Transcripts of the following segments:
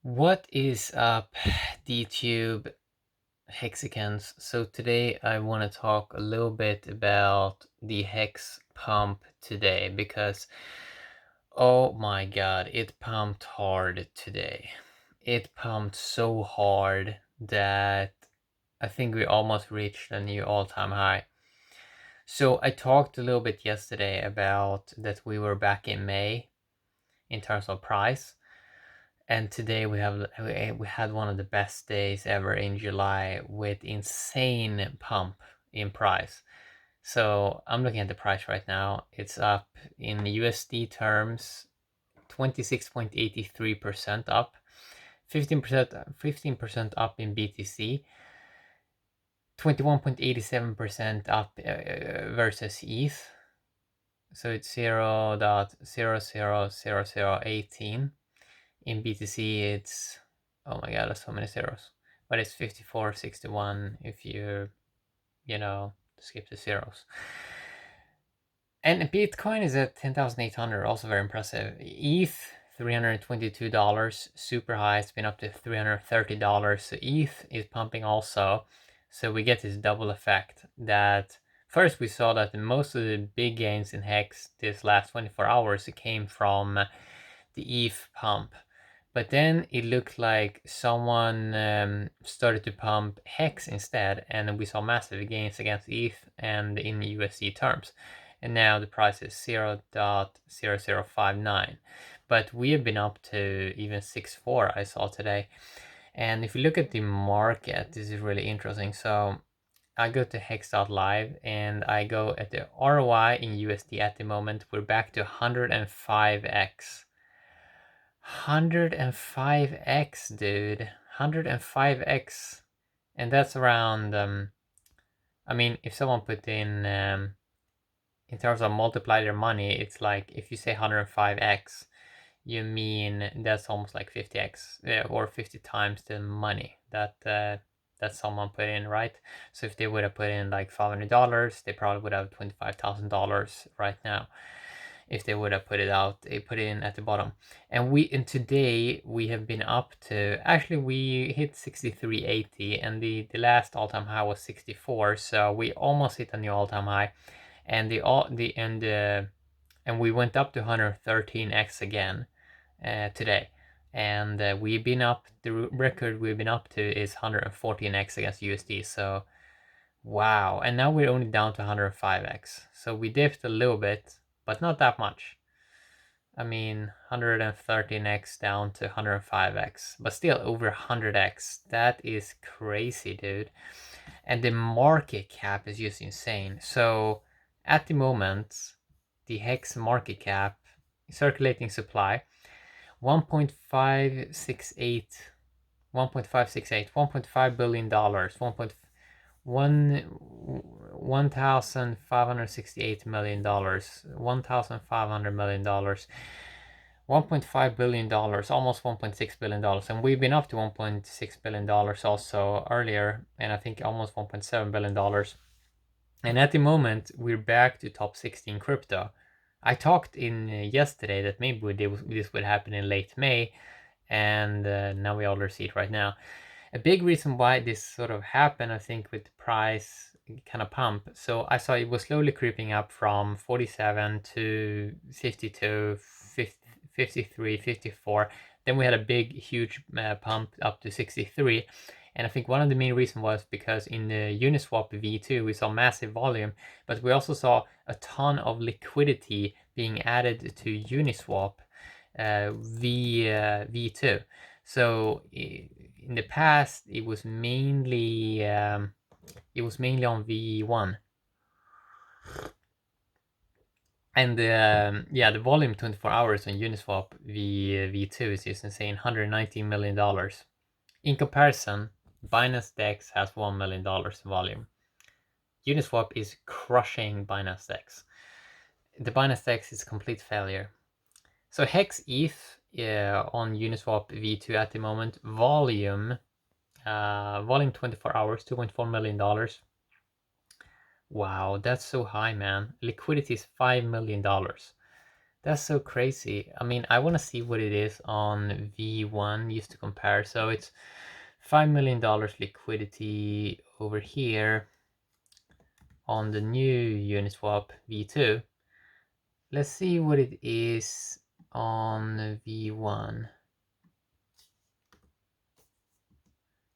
What is up, DTube Hexicans? So today I want to talk a little bit about the Hex pump today because oh my god, it pumped hard today. It pumped so hard that I think we almost reached a new all-time high. So I talked a little bit yesterday about that we were back in May in terms of price. And today we had one of the best days ever in July with insane pump in price. So I'm looking at the price right now. It's up in USD terms, 26.83% up, 15% up in BTC, 21.87% up versus ETH. So it's 0.000018. In BTC, it's, oh my god, there's so many zeros. But it's 54.61 if you skip the zeros. And Bitcoin is at 10,800, also very impressive. ETH, $322, super high. It's been up to $330. So ETH is pumping also. So we get this double effect that first we saw that most of the big gains in Hex this last 24 hours came from the ETH pump. But then it looked like someone started to pump Hex instead, and we saw massive gains against ETH and in USD terms. And now the price is 0.0059. But we have been up to even 6.4 I saw today. And if you look at the market, this is really interesting. So I go to hex.live and I go at the ROI in USD at the moment. We're back to 105x. 105x, dude. 105x. And that's around, I mean, if someone put in terms of multiply their money, it's like if you say 105x, you mean that's almost like 50x or 50 times the money that someone put in, right? So if they would have put in like $500, they probably would have $25,000 right now. If they would have put it in at the bottom. And today we have been up to, actually we hit 63.80 and the last all-time high was 64, so we almost hit a new all-time high. And and we went up to 113x again today. And we've been up, the record we've been up to is 114x against USD. So wow. And now we're only down to 105x. So we dipped a little bit, but not that much. I mean, 113x down to 105x, but still over 100x. That is crazy, dude. And the market cap is just insane. So at the moment, the Hex market cap, circulating supply, 1.568, 1.5 billion dollars, 1,568 million dollars, $1,500 million, $1.5 billion, almost $1.6 billion. And we've been up to $1.6 billion also earlier, and I think almost $1.7 billion. And at the moment, we're back to top 60 in crypto. I talked in yesterday that maybe this would happen in late May, and now we already see it right now. A big reason why this sort of happened, I think, with the price kind of pump. So I saw it was slowly creeping up from 47 to 52, 53, 54. Then we had a big, huge pump up to 63. And I think one of the main reasons was because in the Uniswap V2, we saw massive volume, but we also saw a ton of liquidity being added to Uniswap V2. So in the past, it was mainly on V1. And yeah, the volume 24 hours on Uniswap V2 is just insane, $119 million. In comparison, Binance DEX has $1 million volume. Uniswap is crushing Binance DEX. The Binance DEX is a complete failure. So Hex ETH on Uniswap V2 at the moment, volume 24 hours, $2.4 million. Wow, that's so high, man. Liquidity is $5 million. That's so crazy. I mean, I want to see what it is on V1 just to compare. So it's $5 million liquidity over here on the new Uniswap V2. Let's see what it is on V1.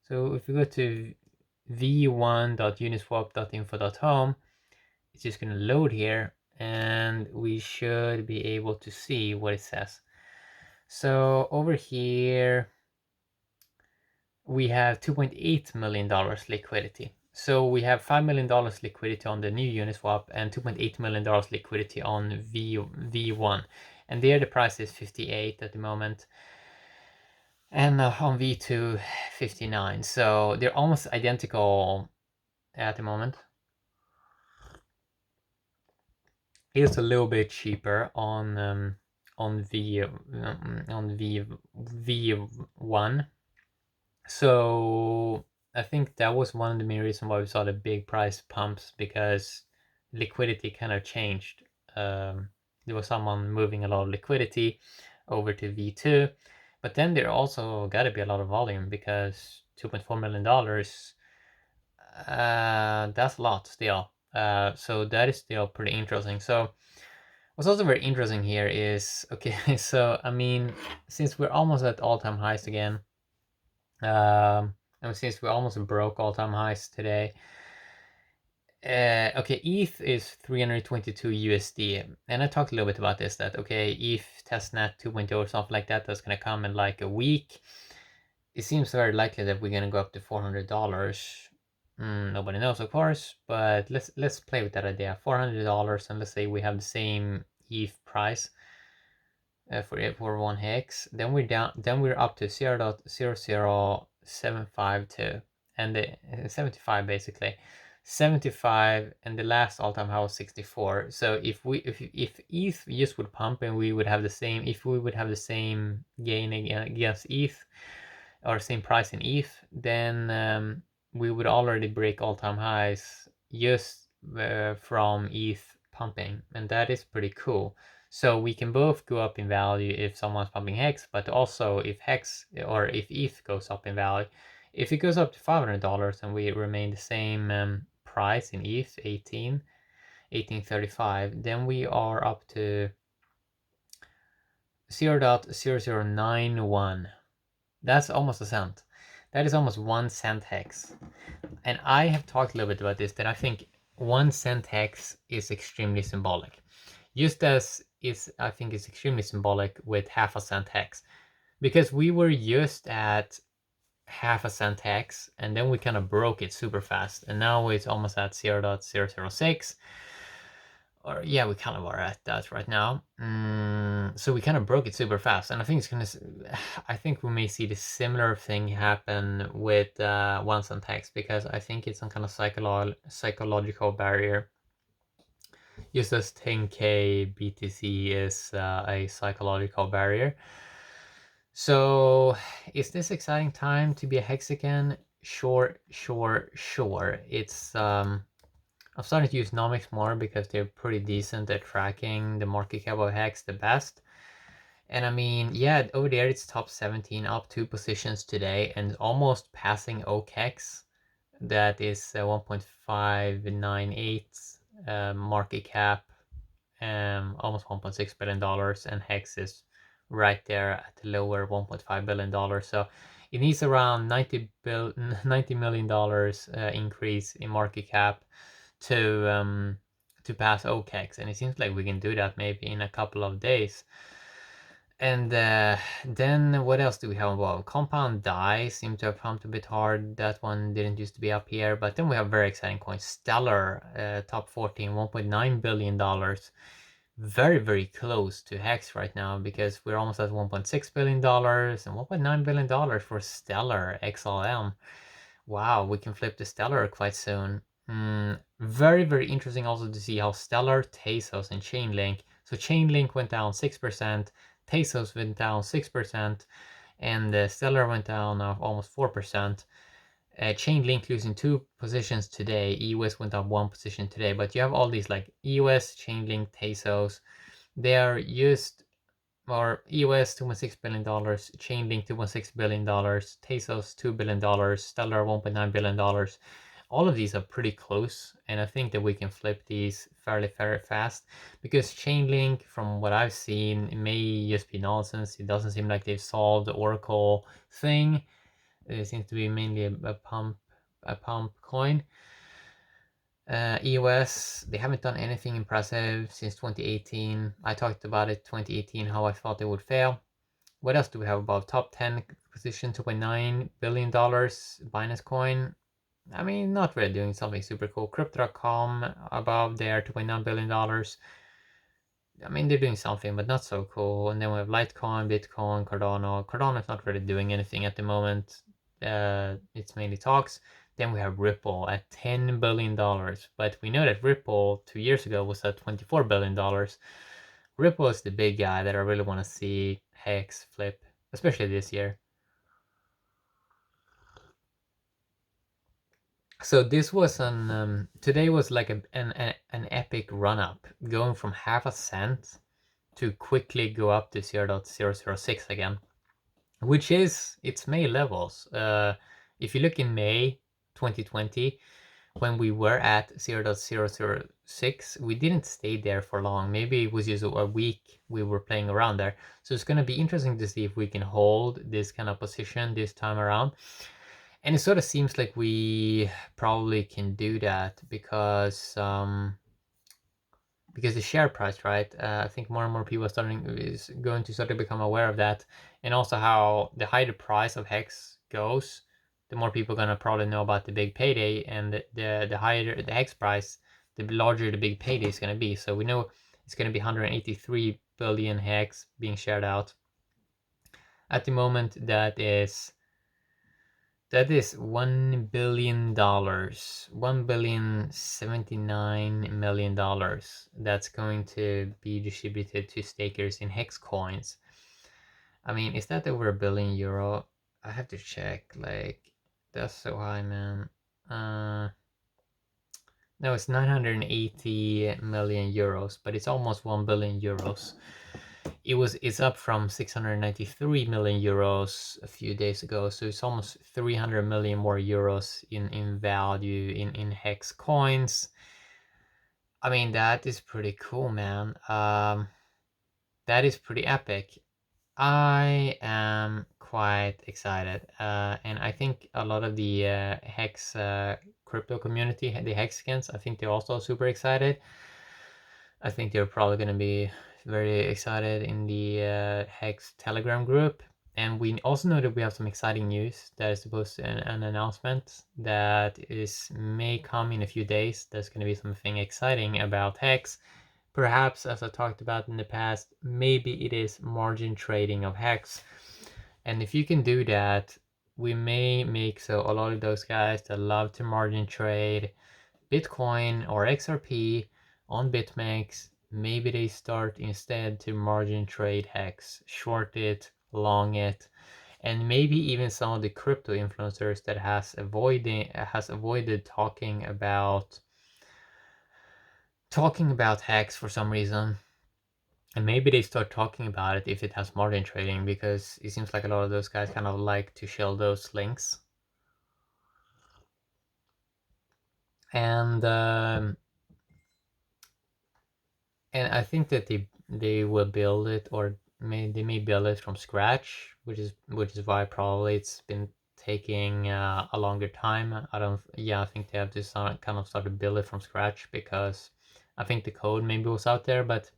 So if we go to v1.uniswap.info.home, it's just going to load here and we should be able to see what it says. So over here, we have $2.8 million liquidity. So we have $5 million liquidity on the new Uniswap and $2.8 million liquidity on V1. And there the price is 58 at the moment. And on V2, 59. So they're almost identical at the moment. It's a little bit cheaper on V1. So I think that was one of the main reasons why we saw the big price pumps, because liquidity kind of changed. There was someone moving a lot of liquidity over to V2, but then there also got to be a lot of volume, because $2.4 million, that's a lot still. So that is still pretty interesting. So what's also very interesting here is, okay, so I mean, since we're almost at all-time highs again, and since we almost broke all-time highs today, okay, ETH is 322 USD, and I talked a little bit about this, that okay, ETH testnet 2.0 or something like that, that's gonna come in like a week. It seems very likely that we're gonna go up to $400. Nobody knows, of course, but let's play with that idea. $400, and let's say we have the same ETH price for one hex. Then we're down. Then we're up to 0.00752, and the 75 basically. 75, and the last all-time high was 64. So if ETH just would pump and we would have the same, if we would have the same gain against ETH, or same price in ETH, then we would already break all-time highs just from ETH pumping, and that is pretty cool. So we can both go up in value if someone's pumping Hex, but also if Hex or if ETH goes up in value. If it goes up to $500 and we remain the same price in ETH, 1835, then we are up to 0.0091. That's almost a cent. That is almost 1 cent hex. And I have talked a little bit about this, that I think 1 cent hex is extremely symbolic. Just as I think it's extremely symbolic with half a cent hex. Because we were just at half a cent hex, and then we kind of broke it super fast. And now it's almost at 0.006. Or yeah, we kind of are at that right now. So we kind of broke it super fast, and I think it's gonna. I think we may see the similar thing happen with 1 cent hex, because I think it's some kind of psychological barrier. Just as 10K BTC is a psychological barrier. So is this exciting time to be a hex again? Sure. It's I'm starting to use Nomics more because they're pretty decent at tracking the market cap of Hex the best. And I mean, yeah, over there it's top 17, up 2 positions today, and almost passing OKEX. That is 1.598 market cap, almost $1.6 billion, and Hex is right there at the lower $1.5 billion. So it needs around $90 million increase in market cap to pass OKEX, and it seems like we can do that maybe in a couple of days. And then what else do we have? Well, Compound Die seemed to have pumped a bit hard. That one didn't used to be up here, but then we have very exciting coins. Stellar, top 14, $1.9 billion. Very close to Hex right now, because we're almost at $1.6 billion and $1.9 billion for Stellar XLM. Wow, we can flip the Stellar quite soon. Very interesting also to see how Stellar, Tezos, and Chainlink. So Chainlink went down 6%, Tezos went down 6%, and Stellar went down almost 4%. Chainlink losing 2 positions today. EOS went up 1 position today, but you have all these like EOS, Chainlink, Tezos, They are used, or EOS $2.6 billion, Chainlink $2.6 billion, Tezos $2 billion, Stellar $1.9 billion. All of these are pretty close, and I think that we can flip these fairly fast, because Chainlink, from what I've seen, it may just be nonsense. It doesn't seem like they've solved the Oracle thing. It seems to be mainly a pump coin. EOS, they haven't done anything impressive since 2018. I talked about it 2018, how I thought they would fail. What else do we have above? Top 10 position, $2.9 billion. Binance Coin, I mean, not really doing something super cool. Crypto.com above there, $2.9 billion. I mean, they're doing something, but not so cool. And then we have Litecoin, Bitcoin, Cardano. Cardano's not really doing anything at the moment. It's mainly talks. Then we have Ripple at $10 billion. But we know that Ripple 2 years ago was at $24 billion. Ripple is the big guy that I really want to see Hex flip, especially this year. So this was today was like an epic run up, going from half a cent to quickly go up to 0.006 again, which is its May levels. If you look in May 2020, when we were at 0.006, we didn't stay there for long. Maybe it was just a week we were playing around there. So it's going to be interesting to see if we can hold this kind of position this time around. And it sort of seems like we probably can do that because the share price, right? I think more and more people is going to start to become aware of that, and also how the higher the price of Hex goes, the more people are gonna probably know about the big payday, and the higher the Hex price, the larger the big payday is gonna be. So we know it's gonna be 183 billion Hex being shared out. At the moment, that is $1 billion, $1,079,000,000 that's going to be distributed to stakers in Hex coins. I mean, is that over €1 billion? I have to check. Like, that's so high, man. No, it's 980 million euros, but it's almost 1 billion euros. It's up from 693 million euros a few days ago, so it's almost 300 million more euros in value in Hex coins. I mean, that is pretty cool, man. That is pretty epic. I am quite excited, and I think a lot of the Hex crypto community, the Hexicans, I think they're also super excited. I think they're probably going to be very excited in the Hex Telegram group. And we also know that we have some exciting news that is supposed to an announcement that may come in a few days. There's going to be something exciting about Hex. Perhaps, as I talked about in the past, maybe it is margin trading of Hex. And if you can do that, we may make so a lot of those guys that love to margin trade Bitcoin or XRP on BitMEX, maybe they start instead to margin trade Hex, short it, long it, and maybe even some of the crypto influencers that has avoided talking about Hex for some reason. And maybe they start talking about it if it has margin trading, because it seems like a lot of those guys kind of like to shell those links. And I think that they will build it, or they may build it from scratch, which is why probably it's been taking a longer time. I think they have to kind of start to build it from scratch, because I think the code maybe was out there, but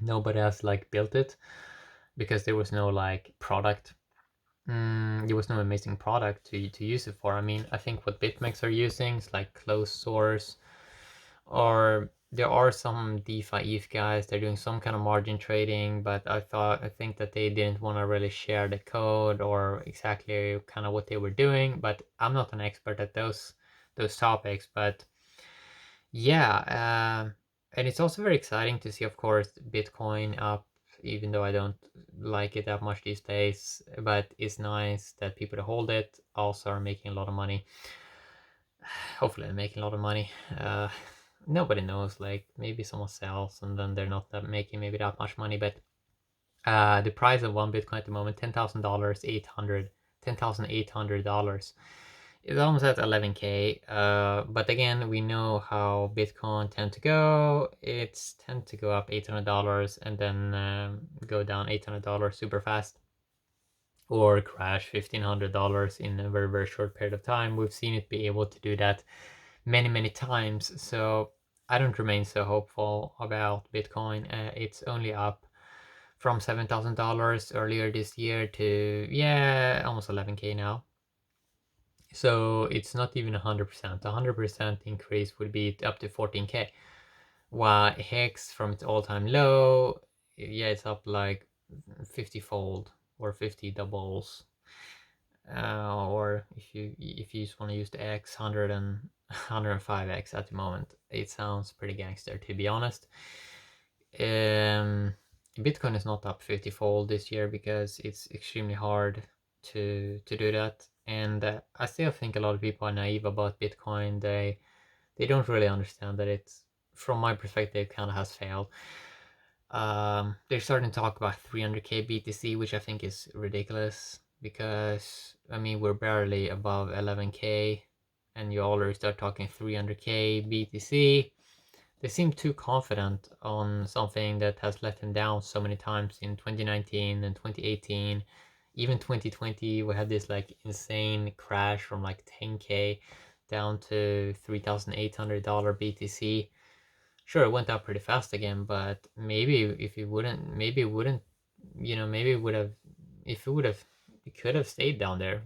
nobody has like built it, because there was no like product. There was no amazing product to use it for. I mean, I think what BitMEX are using is like closed source, or there are some DeFi ETH guys. They're doing some kind of margin trading, but I think that they didn't want to really share the code or exactly kind of what they were doing. But I'm not an expert at those topics. But yeah, and it's also very exciting to see, of course, Bitcoin up, even though I don't like it that much these days. But it's nice that people that hold it also are making a lot of money. Hopefully, they're making a lot of money. nobody knows. Like maybe someone sells and then they're not making maybe that much money. But the price of one Bitcoin at the moment, $10,000, $10,800. It's almost at 11K. But again, we know how Bitcoin tend to go. It's tend to go up $800 and then go down $800 super fast, or crash $1,500 in a very, very short period of time. We've seen it be able to do that many, many times. So I don't remain so hopeful about Bitcoin. It's only up from $7,000 earlier this year to, yeah, almost 11K now. So it's not even 100%. 100% increase would be up to 14K. While Hex from its all-time low, yeah, it's up like 50-fold or 50 doubles. Or if you just want to use the X, 100 and 105X at the moment. It sounds pretty gangster, to be honest. Bitcoin is not up 50-fold this year because it's extremely hard to do that. And I still think a lot of people are naive about Bitcoin. They don't really understand that it's, from my perspective, kind of has failed. They're starting to talk about 300K BTC, which I think is ridiculous because, I mean, we're barely above 11K and you already start talking 300K BTC. They seem too confident on something that has let them down so many times in 2019 and 2018. Even 2020, we had this like insane crash from like 10K down to $3,800 BTC. Sure, it went up pretty fast again, but maybe if it wouldn't, maybe it wouldn't, maybe it would have, if it would have, it could have stayed down there,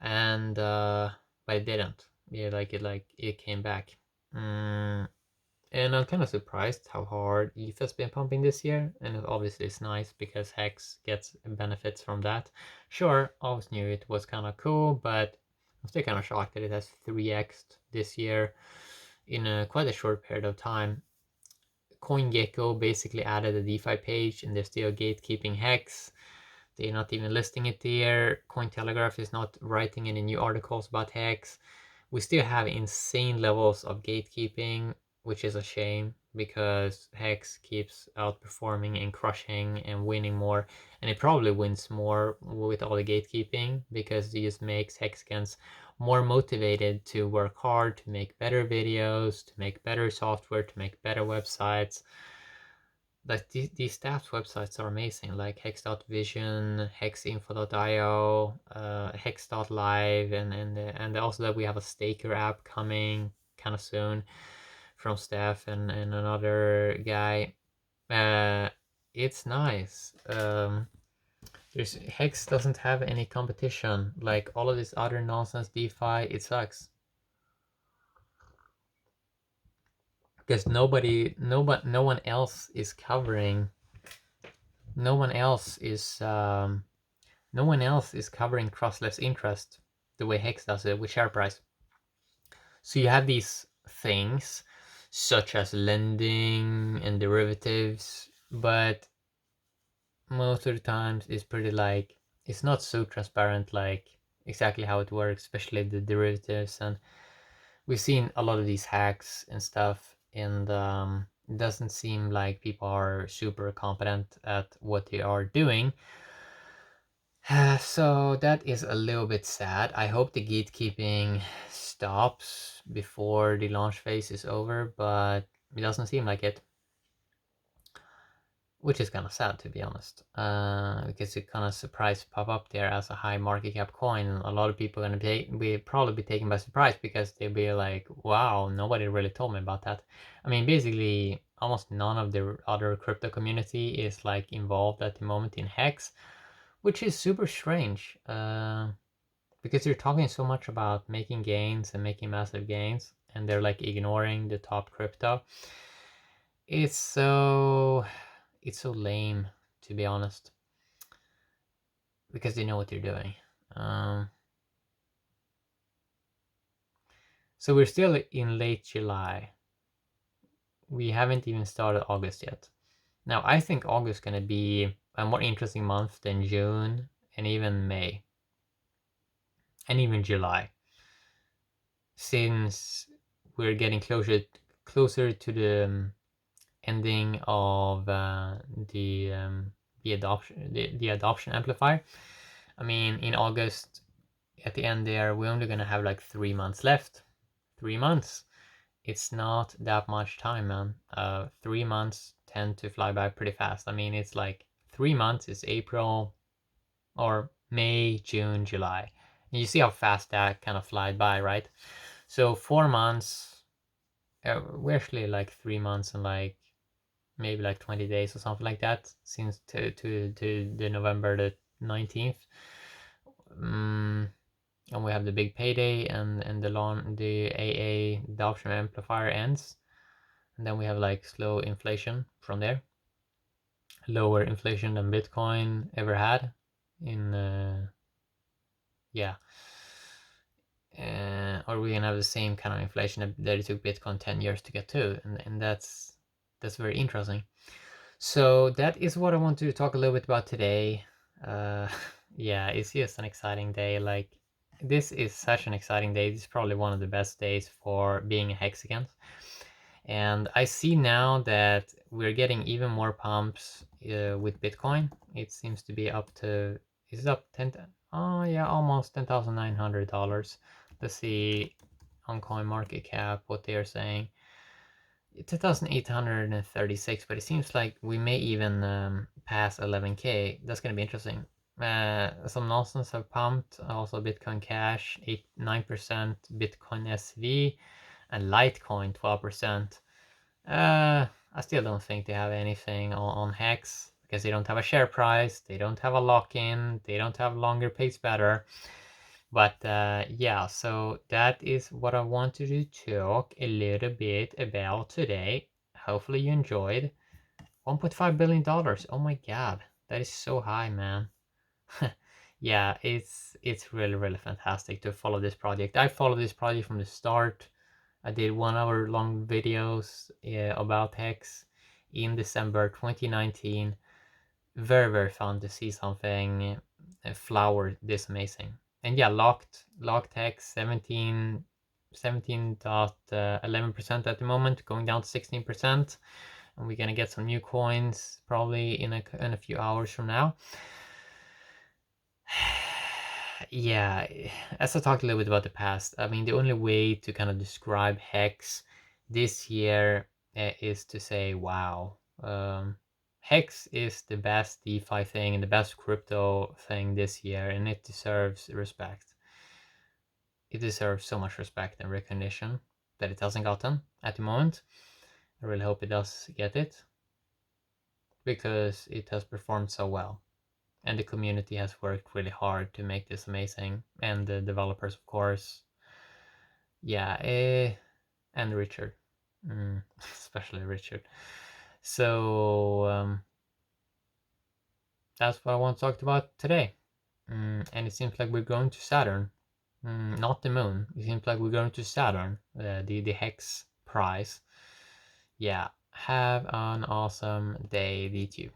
and but it didn't. Yeah, it came back. And I'm kind of surprised how hard ETH has been pumping this year, and obviously it's nice because Hex gets benefits from that. Sure, always knew it was kind of cool, but I'm still kind of shocked that it has 3x'd this year in quite a short period of time. CoinGecko basically added a DeFi page and they're still gatekeeping Hex. They're not even listing it there. Cointelegraph is not writing any new articles about Hex. We still have insane levels of gatekeeping, which is a shame because Hex keeps outperforming and crushing and winning more. And it probably wins more with all the gatekeeping because it just makes Hexicans more motivated to work hard, to make better videos, to make better software, to make better websites. Like these staff's websites are amazing, like hex.vision, hexinfo.io, hex.live, and also that we have a staker app coming kind of soon from Steph and another guy. It's nice. Hex doesn't have any competition. Like all of this other nonsense DeFi, it sucks. Because no one else is covering. No one else is covering crossless interest the way Hex does it with share price. So you have these things such as lending and derivatives, but most of the times it's pretty like it's not so transparent like exactly how it works, especially the derivatives. And we've seen a lot of these hacks and stuff, and it doesn't seem like people are super competent at what they are doing. So that is a little bit sad. I hope the gatekeeping stops before the launch phase is over, but it doesn't seem like it. Which is kind of sad, to be honest, because it kind of surprise pop up there as a high market cap coin. A lot of people are going to be probably be taken by surprise because they'll be like, wow, nobody really told me about that. I mean, basically, almost none of the other crypto community is like involved at the moment in Hex, which is super strange because they're talking so much about making gains and making massive gains, and they're like ignoring the top crypto. It's so lame, to be honest, because they know what they're doing. So we're still in late July. We haven't even started August yet. Now, I think August is going to be a more interesting month than June and even May and even July, since we're getting closer to the ending of the adoption amplifier. I mean, in August, at the end there, we're only gonna have like 3 months left. 3 months. It's not that much time, man. 3 months tend to fly by pretty fast. I mean, it's like 3 months is April or May, June, July. And you see how fast that kind of flies by, right? So 4 months, we're actually like 3 months and like maybe like 20 days or something like that since to the November the 19th. And we have the big payday and the AA, the option amplifier ends. And then we have like slow inflation from there. Lower inflation than Bitcoin ever had in, yeah. Or we can have the same kind of inflation that it took Bitcoin 10 years to get to. And that's very interesting. So that is what I want to talk a little bit about today. Yeah, it's just an exciting day. Like, this is such an exciting day. This is probably one of the best days for being a hexagon. And I see now that we're getting even more pumps with Bitcoin. It seems to be up to, is it up 10? Oh yeah, almost $10,900. Let's see on Coin Market Cap what they are saying. 2,836, but it seems like we may even pass 11K. That's going to be interesting. Some nonsense have pumped. Also Bitcoin Cash 9%, Bitcoin SV, and Litecoin 12%. I still don't think they have anything on Hex because they don't have a share price, they don't have a lock-in, they don't have longer pays better. But yeah, so that is what I wanted to talk a little bit about today. Hopefully you enjoyed. $1.5 billion. Oh my god, that is so high, man. Yeah, it's really fantastic to follow this project. I followed this project from the start. I did 1 hour long videos about Hex in December 2019. Very fun to see something flower this amazing. And yeah, locked Hex 17.11% at the moment, going down to 16%. And we're gonna get some new coins probably in a few hours from now. Yeah, as I talked a little bit about the past, I mean, the only way to kind of describe Hex this year is to say, wow. Hex is the best DeFi thing and the best crypto thing this year, and it deserves respect. It deserves so much respect and recognition that it hasn't gotten at the moment. I really hope it does get it because it has performed so well. And the community has worked really hard to make this amazing. And the developers, of course. Yeah, and Richard. Especially Richard. So that's what I want to talk about today. And it seems like we're going to Saturn. Not the moon. It seems like we're going to Saturn, the Hex prize. Yeah, have an awesome day, VTube.